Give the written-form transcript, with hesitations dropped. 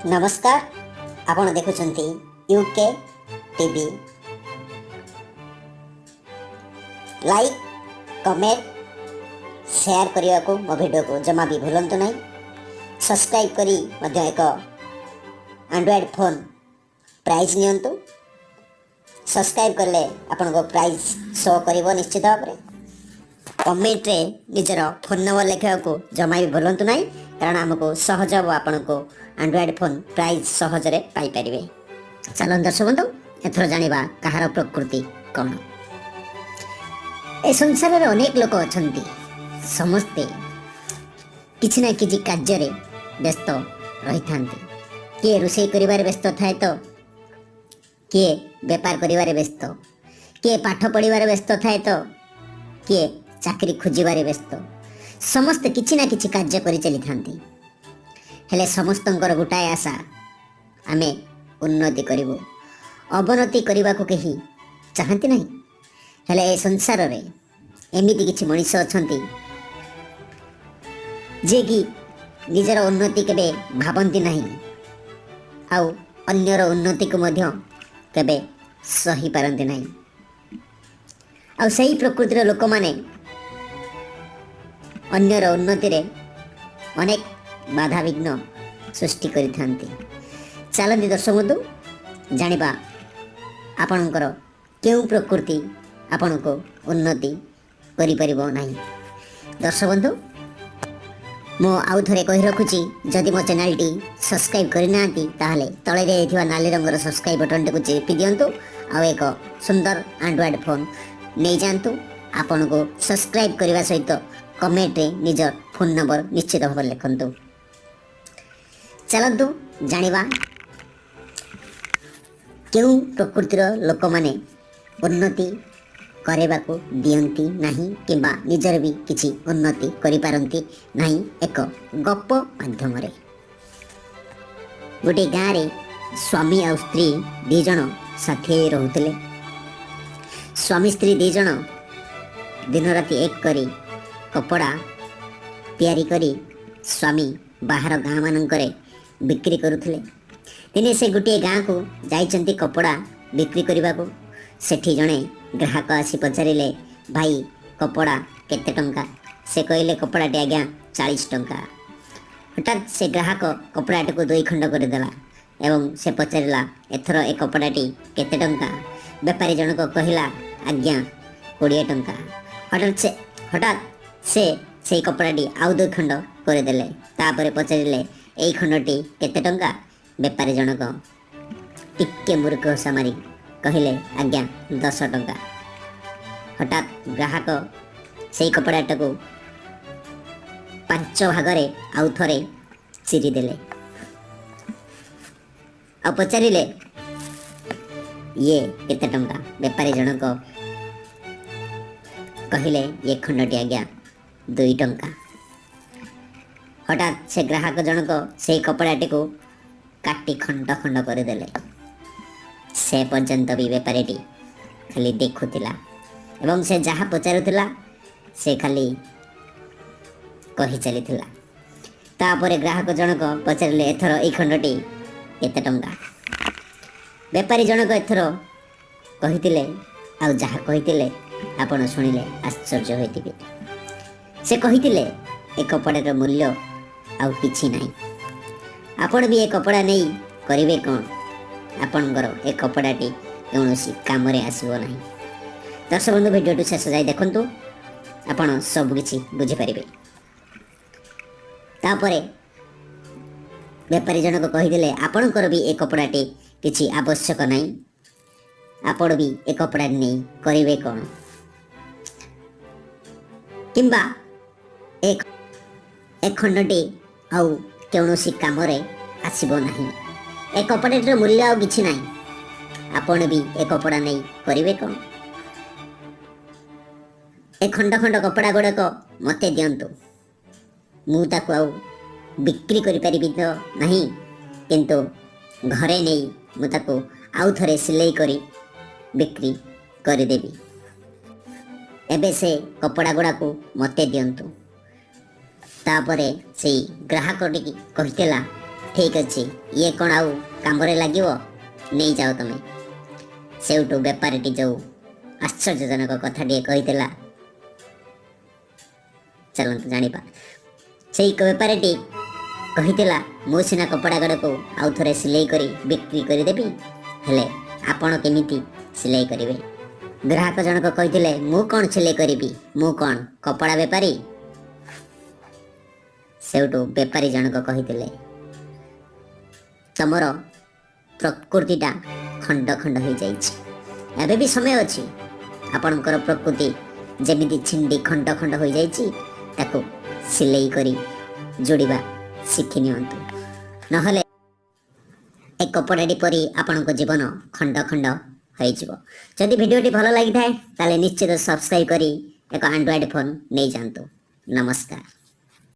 नमस्कार आपण देखुछंती UK TV. Like comment share करने को मो वीडियो को जमा भी भूलंतु नहीं। सब्सक्राइब करी मध्य एक एंड्रॉइड फोन प्राइज नियंतु। सब्सक्राइब करले आपन को प्राइज शो करिवो निश्चित भाव में। कमेंट रे निजर फोन नंबर लिखा को जमा भी भूलंतु नहीं, कारण आमको सहज हम आपन को एंड्रॉइड फोन प्राइज सहजरे पाई परिवे। चलन दर्शक बंधु एथर जानिबा कहार प्रकृति कौन। ए संसार रे अनेक लोक अछंती, समस्ते किछि ना किछि कार्य रे व्यस्त रही थांती। किए रोषेई करिवारे व्यस्त थाए तो किए व्यापार करिवारे व्यस्त, किए पाठ पढ़िबारे व्यस्त थाए तो किए चाकरी खोजिबारे व्यस्त। समस्त किछि ना किछि कार्य करि चली थांती। हेले समस्तंकर गोटाए आशा आमे उन्नति करिवो, अवनति करबा को केही चाहंती नहीं। हेले ए संसार रे एमिति किछि मनुष्य अछंती जे कि निजर उन्नति केबे भाबंती नहीं, आउ अन्यर उन्नति को मध्य केबे सही पारंती नहीं। आउ सही प्रकृतिर लोक माने अन्यर उन्नति रे अनेक बाधा विघ्न सृष्टि करि थांती। चलंती दर्शक बंधु जानिबा आपणकर केउ प्रकृति आपण को उन्नति करि परिबो नाही। दर्शक बंधु मो आउ थरे कहि रखुची, जदि मो चैनल टी सब्सक्राइब करि नांती ताहले तळे देथिबा नाली रंगर सब्सक्राइब बटन टी को चिपी दियंतु। आ एक सुंदर एंड्रॉइड फोन नै जानतु। आपण को सब्सक्राइब करबा सहित कमेंट रे निजर फोन नंबर निश्चित भाव लिखंतु। चलतु जानिबा केउ प्रकृतिर लोक माने उन्नति करेबा को दियंती नहीं, किंबा निजर भी किछि उन्नति करि पारंती नहीं। एक गप माध्यम रे गोटे गाँव रे स्वामी और स्त्री दी जण साथी रहउतले। स्वामी स्त्री दी जण दिन राति एक करी कपड़ा तैयारी करी स्वामी बाहर गाँ मानकरे बिक्री करुଥିଲେ। दिने से गोटे गाँ को जाइचंती कपड़ा बिक्री करने को। सेठी जड़े ग्राहक आसी पचारे, भाई कपड़ा केते टंका? से कहले कपड़ाटी आज्ञा 40 टंका। हठात से ग्राहक कपड़ाटी को 2 खंड करदेला एवं से पचारा एथर ए कपड़ाटी केते टंका? बेपारी जनक कहला आज्ञा 20 टंका। हठात से कपड़ाटी आउ 2 खंड करदेले। तापर पचारे एई खंडटी केते टंका? बेपारी जनक टिके मूर्ख हसा मारी कहले आज्ञा 10 टंका। हठात ग्राहक से कपड़ाटा को 5 भागरे आउ थरे चिरी देले आ पचारिले ये केते टंका? बेपारी जनक कहले ये खंडटी आज्ञा 2 टंका। हठात से ग्राहक जनक से कपड़ाटी को काटी खंड खंड करदेले। से पर्यंत भी बेपारीटी खाली देखुला एवं से जहाँ पचारुला से खाली कही चलीथिला। तापर ग्राहक जनक पचारे एथर ए खंडटी केते टंका? बेपारी जनक एथर कहिथिले आ जहाँ कहिथिले आपण शुणिले आश्चर्य होइतिबे। से कहिथिले ए कपड़ार मूल्य आउ किछि नाही। आपण भी ए कपड़ा नहीं करिवे कौन? आपणकर ए कपड़ाटी कौनसी काम रे आसीबो नाही। दर्शक बंधु वीडियो शेष जाए देखंतु, आपण सब किछि बुझी परिबे। तापरे व्यापारी जनक कहिदेले आपणकर भी ए कपड़ाटी किछि आवश्यक नाही। आपण भी ए कपड़ा नहीं करिवे कौन? किंबा एक खंडटी आउ कौनसी काम रे आसीबो नाही। ए कपड़ाटर मूल्य आउ किछि नाही। आपण भी ए कपड़ा नहीं करिवे कौन? ए खंड खंड कपड़ा गुड़ाक मते दियंतु। मु ताकू आउ बिक्री करि परिबि तो नहीं, किंतु घरे नहीं मु ताकू आउ थरे सिलाई करी बिक्री करि देबी। एबे से कपड़ा गुड़ाक मते दियंतु। तापरे से ग्राहक कहितेला ठीक अच्छी ये कौन आउ कामरे लगे नहीं जाओ तुम्हें सेठू बेपारी जो आश्चर्यजनक कथाटे कही चलते जाना से बेपारी कही मु सीना कपड़ा गड़ को आउ थे सिलाई कर बिक्री करदेवी हेले आपण केमिति सिलाई करेंगे ग्राहक जनक कही मु कौन सिलाई करी मु कौन कपड़ा बेपारी सेठू बेपारी जनक कही तमर प्रकृतिटा खंड खंड हो जाए भी समय अच्छी आपणकर प्रकृति जमी छिंडी खंड खंड हो जाए सिलाई करी जोड़िबा शिखि नियंतु नहले एक कपड़ाटी परी आपण जीवन खंड खंड हो जदि भिडियोटी भल लगी थाए ताले निश्चित सब्सक्राइब करी एक एंड्रॉइड फोन नहीं जातु। नमस्कार।